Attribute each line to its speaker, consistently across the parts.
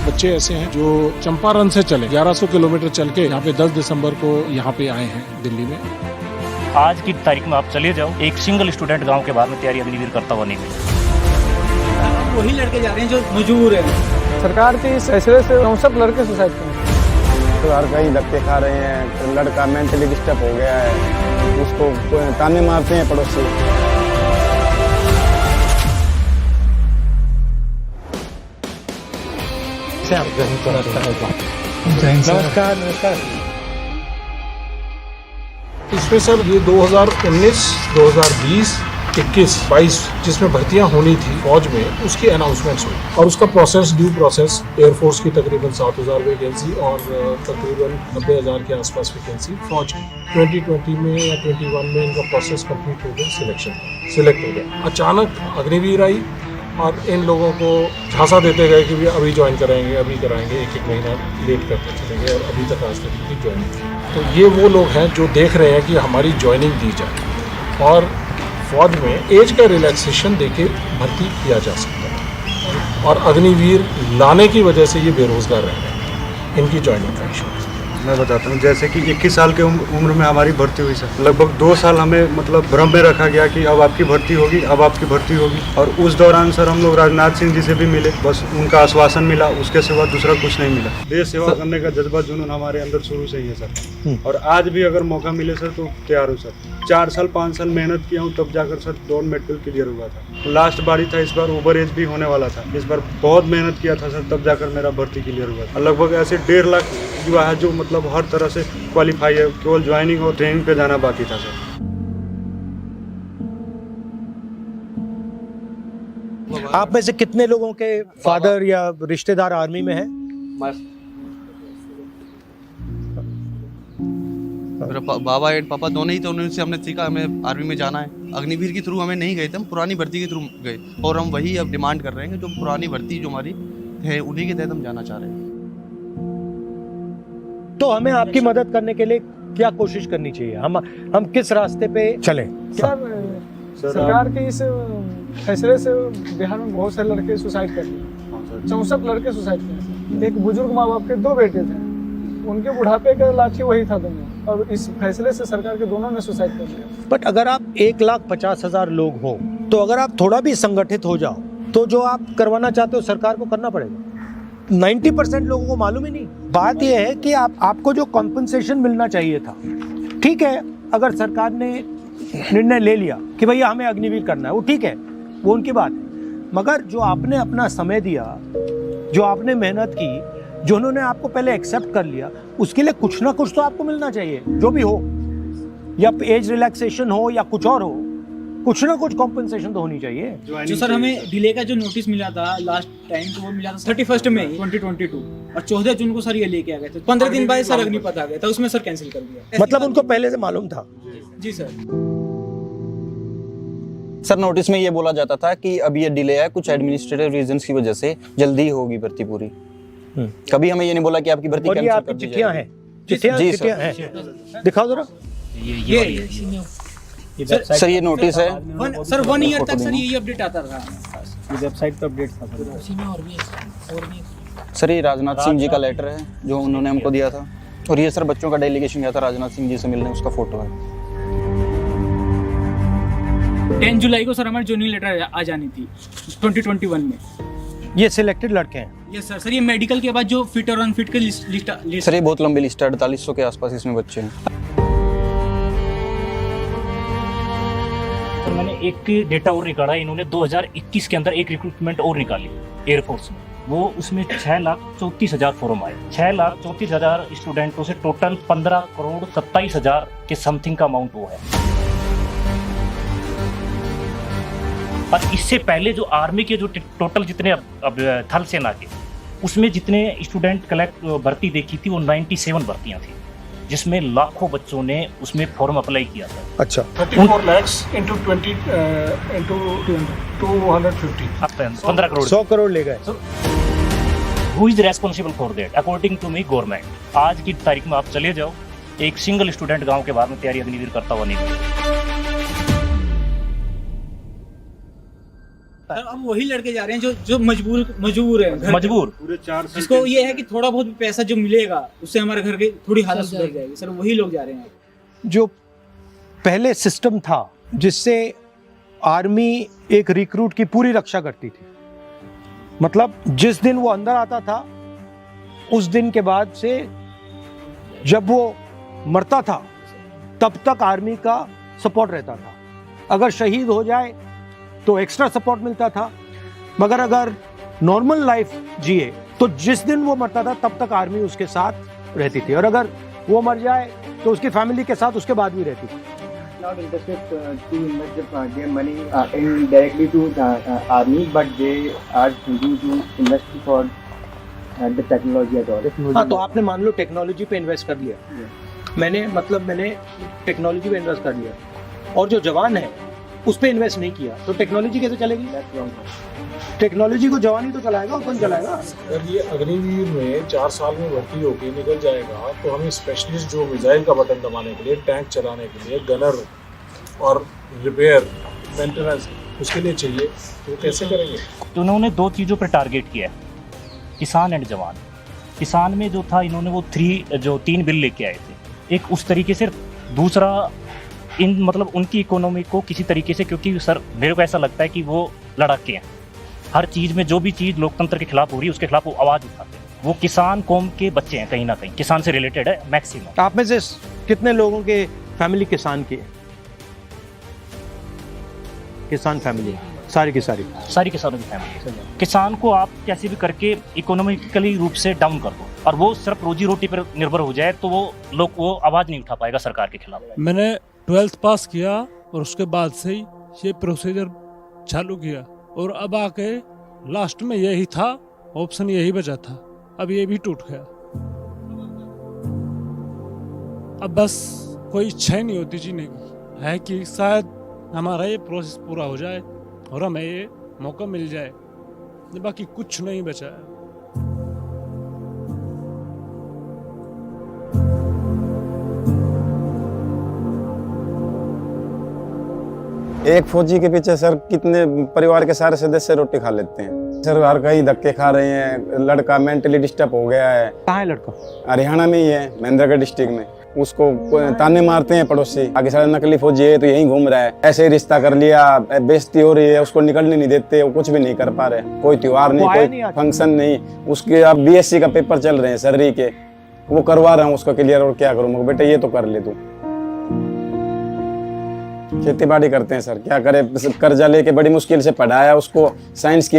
Speaker 1: बच्चे ऐसे हैं जो चंपारण से चले 1100 किलोमीटर चल के यहाँ पे 10 दिसंबर को यहाँ पे आए हैं दिल्ली में।
Speaker 2: आज की तारीख में आप चले जाओ, एक सिंगल स्टूडेंट गांव के बाहर में तैयारी अग्निवीर करता हुआ नहीं मिला।
Speaker 3: वही लड़के जा रहे हैं जो मजबूर है।
Speaker 4: सरकार के इस फैसले से हम सब लड़के सुसाइड करें।
Speaker 5: सरकार का ही धक्के खा रहे हैं, तो लड़का मेंटली डिस्टर्ब हो गया है, उसको ताने मारते हैं पड़ोसी।
Speaker 4: नमस्कार नमस्कार।
Speaker 1: इसमें सर ये 2019, 2020, 21, 22 जिसमें भर्तियां होनी थी फौज में, उसकी अनाउंसमेंट्स हुई और उसका प्रोसेस ड्यू प्रोसेस एयरफोर्स की तकरीबन 7,000 वैकेंसी और तकरीबन 90,000 के आसपास वैकेंसी फौज की 2020 में या 21 में इनका प्रोसेस कंप्लीट हो गया, सिलेक्ट हो गया। अचानक अग्निवीर आई और इन लोगों को झांसा देते गए कि अभी ज्वाइन कराएंगे, अभी कराएंगे, एक महीना लेट करते चले गए और अभी तक आज तक की ज्वाइनिंग। तो ये वो लोग हैं जो देख रहे हैं कि हमारी ज्वाइनिंग दी जाए और फौज में एज का रिलैक्सेशन देके भर्ती किया जा सकता है और अग्निवीर लाने की वजह से ये बेरोजगार रह रहे हैं। इनकी ज्वाइनिंग का इशू
Speaker 6: मैं बताता हूँ, जैसे कि 21 साल के उम्र में हमारी भर्ती हुई सर। लगभग 2 साल हमें मतलब भ्रम में रखा गया कि अब आपकी भर्ती होगी, अब आपकी भर्ती होगी। और उस दौरान सर हम लोग राजनाथ सिंह जी से भी मिले, बस उनका आश्वासन मिला, उसके सिवा दूसरा कुछ नहीं मिला। देश सेवा करने का जज्बा जुनून हमारे अंदर शुरू से ही है सर। और आज भी अगर मौका मिले सर तो तैयार हो सर। 4 साल 5 साल मेहनत किया हूँ, तब जाकर सर 2 मेडिकल क्लियर हुआ था। लास्ट बारी था, इस बार ओवर एज भी होने वाला था। इस बार बहुत मेहनत किया था सर, तब जाकर मेरा भर्ती क्लियर हुआ था। लगभग ऐसे 1.5 लाख युवा है जो मतलब हर तरह से क्वालिफाई है, केवल ज्वाइनिंग और ट्रेनिंग पे जाना बाकी था सर।
Speaker 7: आप में से कितने लोगों के फादर या रिश्तेदार आर्मी में हैं?
Speaker 8: मेरा बाबा एंड पापा दोनों ही थे, उनसे हमने सीखा हमें आर्मी में जाना है। अग्निवीर के थ्रू हमें नहीं गए थे, हम पुरानी भर्ती के थ्रू गए और हम वही अब डिमांड कर रहे हैं कि जो पुरानी भर्ती जो हमारी है उन्हीं के तहत हम जाना चाह रहे हैं।
Speaker 7: तो हमें आपकी मदद करने के लिए क्या कोशिश करनी चाहिए? हम किस रास्ते पे चलें?
Speaker 4: सरकार के इस फैसले से बिहार में बहुत से लड़के सुसाइड कर लिए। 64 लड़के सुसाइड किए। एक बुजुर्ग माँ बाप के 2 बेटे थे, उनके बुढ़ापे का लाठी वही था दोनों, और इस फैसले से सरकार के दोनों ने सुसाइड कर लिया।
Speaker 7: बट अगर आप 1,50,000 लोग हो तो अगर आप थोड़ा भी संगठित हो जाओ तो जो आप करवाना चाहते हो सरकार को करना पड़ेगा। 90% लोगों को मालूम ही नहीं। बात यह है कि आपको जो कॉम्पनसेशन मिलना चाहिए था, ठीक है, अगर सरकार ने निर्णय ले लिया कि भैया हमें अग्निवीर करना है, वो ठीक है, वो उनकी बात है। मगर जो आपने अपना समय दिया, जो आपने मेहनत की, जो उन्होंने आपको पहले एक्सेप्ट कर लिया, उसके लिए कुछ ना कुछ तो आपको मिलना चाहिए, जो भी हो, या एज रिलैक्सेशन हो या कुछ और हो, कुछ ना कुछ कॉम्पनसेशन तो होनी चाहिए।
Speaker 3: जो सर हमें डिले का जो नोटिस मिला था लास्ट टाइम, तो वो मिला था 31 मई 2022 और 14 जून को सर ये लेके आ गए थे। 15 दिन बाद सर अग्निपथ आ गया था, उसमें सर कैंसिल कर दिया।
Speaker 7: मतलब उनको पहले से मालूम था?
Speaker 3: जी सर।
Speaker 9: सर नोटिस में ये बोला जाता था कि अब ये डिले है कुछ एडमिनिस्ट्रेटिव रीजंस की वजह से, जल्दी होगी भर्ती पूरी। कभी हमें ये नहीं बोला कि आपकी भर्ती
Speaker 7: और ये आपकी चिट्ठियां हैं? चिट्ठियां हैं, दिखाओ जरा।
Speaker 9: सर ये नोटिस है
Speaker 3: सर 1 ईयर तक सर यही अपडेट आता रहा।
Speaker 7: वेबसाइट पे अपडेट था
Speaker 9: सर। ये राजनाथ सिंह जी का लेटर है जो उन्होंने हमको दिया था, और ये सर बच्चों का डेलीगेशन गया था राजनाथ सिंह जी से मिलने, उसका फोटो है।
Speaker 3: 10 जुलाई को सर हमारी ज्वाइनिंग लेटर आ जानी थी 2021 में।
Speaker 7: ये सिलेक्टेड लड़के हैं?
Speaker 3: Yes sir. सर ये मेडिकल के बाद जो फिट और अनफिट के लिस्ट
Speaker 9: सर ये बहुत लंबी लिस्ट है, 4800 के आसपास इसमें बच्चे हैं।
Speaker 2: मैंने एक डेटा और निकाला, इन्होंने 2021 के अंदर एक रिक्रूटमेंट और निकाली एयरफोर्स में। वो उसमें 6,34,000 फॉर्म आए। 6,34,000 स्टूडेंटों से टोटल 15,27,000 के समथिंग का अमाउंट वो है। और इससे पहले जो आर्मी के जो टोटल जितने अब थल सेना के, उसमें जितने स्टूडेंट कलेक्ट भर्ती देखी थी वो 97 भर्तियां थी, जिसमें लाखों बच्चों ने उसमें फॉर्म अप्लाई किया था।
Speaker 7: अच्छा।
Speaker 1: 34 lakhs into 20 into 250
Speaker 2: 15 crore
Speaker 7: 100 crore ले गए।
Speaker 2: Who is responsible for that? According to me government. आज की तारीख में आप चले जाओ, एक सिंगल स्टूडेंट गांव के बाहर में तैयारी अग्निवीर करता हुआ नहीं मिला।
Speaker 7: है।
Speaker 3: अब वही लड़के जा रहे हैं जो मजबूर है घर पे।
Speaker 2: मजबूर
Speaker 6: पूरे 4 साल
Speaker 3: जिसको ये है कि थोड़ा बहुत भी पैसा जो मिलेगा उससे हमारे घर की थोड़ी हालत सुधर जाएगी, सर वही लोग जा रहे हैं।
Speaker 7: जो पहले सिस्टम था जिससे आर्मी एक रिक्रूट की पूरी रक्षा करती थी, मतलब जिस दिन वो अंदर आता था उस दिन के बाद से जब वो मरता था तब तक आर्मी का सपोर्ट रहता था। अगर शहीद हो जाए तो एक्स्ट्रा सपोर्ट मिलता था, मगर अगर नॉर्मल लाइफ जिए तो जिस दिन वो मरता था तब तक आर्मी उसके साथ रहती थी, और अगर वो मर जाए तो उसकी फैमिली के साथ उसके बाद भी रहती थी।
Speaker 5: Not interested to invest their money in directly to the army, but they are thinking to invest for the technology at all.
Speaker 7: हाँ, तो आपने मान लो टेक्नोलॉजी पे इन्वेस्ट कर लिया, मैंने टेक्नोलॉजी पे इन्वेस्ट कर लिया, और जो जवान है उस पे इन्वेस्ट नहीं किया, तो टेक्नोलॉजी कैसे चलेगी? टेक्नोलॉजी को जवान ही तो चलाएगा, और कौन चलाएगा?
Speaker 1: अगर ये अग्निवीर में 4 साल में भर्ती होके निकल जाएगा तो हमें स्पेशलिस्ट जो मिसाइल का बटन दबाने के लिए, टैंक चलाने के लिए, गनर और रिपेयर मेंटेनेंस उसके लिए चाहिए, तो कैसे करेंगे?
Speaker 2: तो उन्होंने 2 चीज़ों पर टारगेट किया है, किसान एंड जवान। किसान में जो था इन्होंने वो 3 बिल लेके आए थे, एक उस तरीके से, दूसरा इन मतलब उनकी इकोनॉमी को किसी तरीके से, क्योंकि सर मेरे को ऐसा लगता है कि वो लड़ाके हैं, हर चीज़ में जो भी चीज़ लोकतंत्र के खिलाफ हो रही है उसके खिलाफ वो आवाज़ उठाते हैं। वो किसान कौम के बच्चे हैं, कहीं ना कहीं किसान से रिलेटेड है मैक्सिमम।
Speaker 7: आप में से कितने लोगों के फैमिली किसान की है? किसान फैमिली सारी की सारी
Speaker 2: किसानों की फैमिली। किसान को आप कैसे भी करके इकोनॉमिकली रूप से डाउन कर दो और वो सिर्फ रोजी रोटी पर निर्भर हो जाए तो वो आवाज़ नहीं उठा पाएगा सरकार के खिलाफ।
Speaker 10: मैंने 12th पास किया और उसके बाद से ही ये प्रोसीजर चालू किया, और अब आके लास्ट में यही था ऑप्शन, यही बचा था, अब ये भी टूट गया। अब बस कोई इच्छा ही नहीं होती जीने की, है कि शायद हमारा ये प्रोसेस पूरा हो जाए और हमें ये मौका मिल जाए, बाकी कुछ नहीं बचा है।
Speaker 5: एक फौजी के पीछे सर कितने परिवार के सारे सदस्य रोटी खा लेते हैं सर, हर कहीं धक्के खा रहे हैं। लड़का मेंटली डिस्टर्ब हो गया है।
Speaker 7: कहाँ है लड़का?
Speaker 5: हरियाणा में ही है, महेंद्रगढ़ डिस्ट्रिक्ट में। उसको ताने मारते हैं पड़ोसी, आगे सारा नकली फौजी है तो यहीं घूम रहा है, ऐसे ही रिश्ता कर लिया, बेइज्जती हो रही है, उसको निकलने नहीं देते, वो कुछ भी नहीं कर पा रहे, कोई त्योहार नहीं, कोई फंक्शन नहीं। उसके अब BSc का पेपर चल रहे हैं सर्री के, वो करवा रहा हूँ उसको क्लियर, और क्या करूँ बेटा ये तो कर ले तू। खेती बाड़ी करते हैं सर, क्या करे, कर्जा लेके बड़ी मुश्किल से पढ़ाया उसको, साइंस की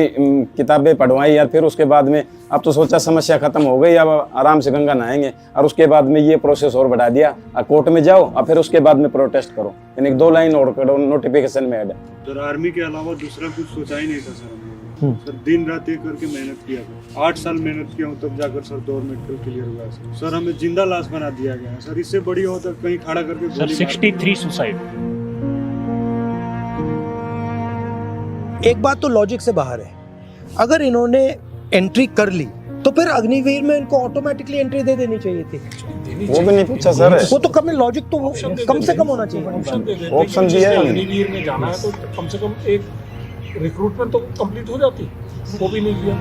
Speaker 5: किताबें पढ़वाई यार, फिर उसके बाद में अब तो सोचा समस्या खत्म हो गई, अब आराम से गंगा नहाएंगे, और उसके बाद में ये प्रोसेस और बढ़ा दिया, कोर्ट में जाओ और फिर उसके बाद में प्रोटेस्ट करो, यानी 2 लाइन और करो, नोटिफिकेशन में ऐड।
Speaker 6: सर आर्मी के अलावा दूसरा कुछ सोचा ही नहीं था सर हमने। सर दिन रात एक करके मेहनत किया था, 8 साल मेहनत किया हूँ, तब जाकर सर 2 मेडिकल क्लियर हुआ सर। सर हमें जिंदा लाश बना दिया गया है सर, इससे बड़ी हो तो कहीं खड़ा करके
Speaker 2: सर 63 सुसाइड।
Speaker 7: एक बात तो लॉजिक से बाहर है, अगर इन्होंने एंट्री कर ली तो फिर अग्निवीर में इनको ऑटोमेटिकली एंट्री दे देनी चाहिए थी।
Speaker 5: वो भी नहीं पूछा सर,
Speaker 7: वो तो कम लॉजिक तो कम से कम होना चाहिए।
Speaker 5: ऑप्शन दिया है।
Speaker 1: अग्निवीर में जाना है तो कम से कम एक रिक्रूटमेंट तो कंप्लीट हो जाती, वो भी नहीं किया।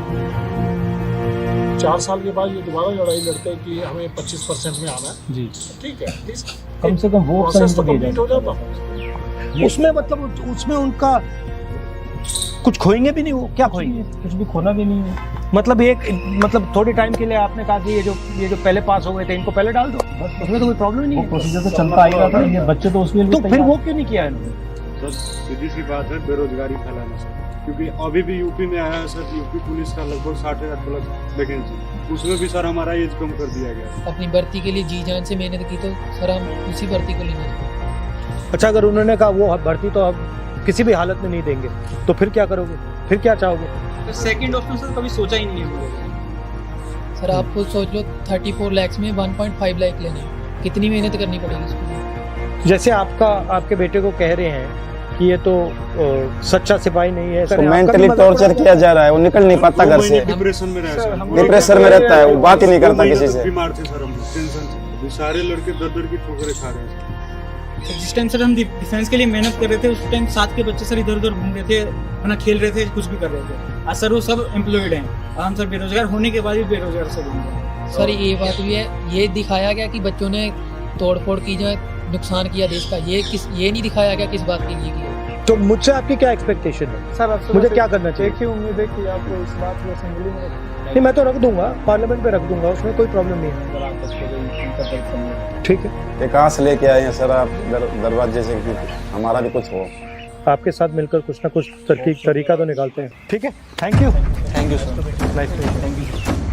Speaker 1: 4 साल के बाद ये दोबारा लड़ाई लड़ते हैं कि हमें 25% में आना है जी, ठीक है,
Speaker 2: कम से कम वो
Speaker 1: प्रोसेस तो कंप्लीट हो जाता।
Speaker 7: उसमें मतलब उसमें उनका कुछ खोएंगे भी नहीं, वो क्या खोएंगे?
Speaker 2: कुछ भी खोना भी नहीं है।
Speaker 7: मतलब थोड़े टाइम के लिए आपने कहा कि ये जो पहले पास हो गए थे इनको पहले डाल दो, उसमें तो कोई प्रॉब्लम नहीं है,
Speaker 2: प्रोसीजर तो चलता आएगा था, ये बच्चे तो उसमें
Speaker 7: तो फिर वो क्यों नहीं किया इन्होंने?
Speaker 6: सर सीधी सी बात है, बेरोजगारी फैलाना सर, क्योंकि अभी भी यूपी में आया है सर, यूपी पुलिस का लगभग 60,000 प्लस वैकेंसी, उसमें भी सर हमारा एज कम कर दिया गया।
Speaker 11: अपनी भर्ती के लिए जी जान से मेहनत की तो सर हम उसी भर्ती को लेंगे।
Speaker 7: अच्छा, अगर उन्होंने कहा वो भर्ती तो अब किसी भी हालत में नहीं देंगे, तो फिर क्या करोगे? फिर क्या चाहोगे?
Speaker 3: तो सेकंड ऑप्शन सर कभी सोचा ही नहीं है
Speaker 11: सर। आप खुद सोच लो 34 लाख में 1.5 लाख लेने, कितनी मेहनत करनी पड़ेगी इसको।
Speaker 7: जैसे आपके बेटे को कह रहे हैं कि ये तो सच्चा सिपाही नहीं है,
Speaker 5: मेंटली टॉर्चर किया जा रहा है, वो निकल नहीं पाता घर से,
Speaker 6: डिप्रेशन में
Speaker 5: रहता है, वो बात ही नहीं करता किसी से।
Speaker 6: बीमार थे सर हम टेंशन से, सारे लड़के दर की ठोकरें खा रहे हैं।
Speaker 3: जिस टाइम सर हम डिफेंस के लिए मेहनत कर रहे थे उस टाइम साथ के बच्चे सर इधर उधर घूम रहे थे, अपना खेल रहे थे, कुछ भी कर रहे थे। आज सर वो सब एम्प्लॉयड हैं और हम सर बेरोजगार होने के बाद भी बेरोजगार से घूम
Speaker 11: सर ये बात भी है, ये दिखाया गया कि बच्चों ने तोड़फोड़ की, जो नुकसान किया देश का, ये नहीं दिखाया गया किस बात के लिए किया।
Speaker 7: तो मुझसे आपकी क्या एक्सपेक्टेशन है
Speaker 4: सर आपसे
Speaker 7: मुझे
Speaker 4: बस
Speaker 7: क्या करना चाहिए?
Speaker 4: एक ही उम्मीद है कि आप इस बात को असेंबली में रखें।
Speaker 7: नहीं, मैं तो रख दूंगा, पार्लियामेंट में रख दूंगा, उसमें कोई प्रॉब्लम नहीं है। ठीक है,
Speaker 5: एक आस लेके आए हैं सर आप दरवाजे से कि हमारा भी कुछ हो।
Speaker 7: आपके साथ मिलकर कुछ ना कुछ तरीका तो निकालते हैं। ठीक है, thank you
Speaker 9: thank you sir.
Speaker 7: Nice.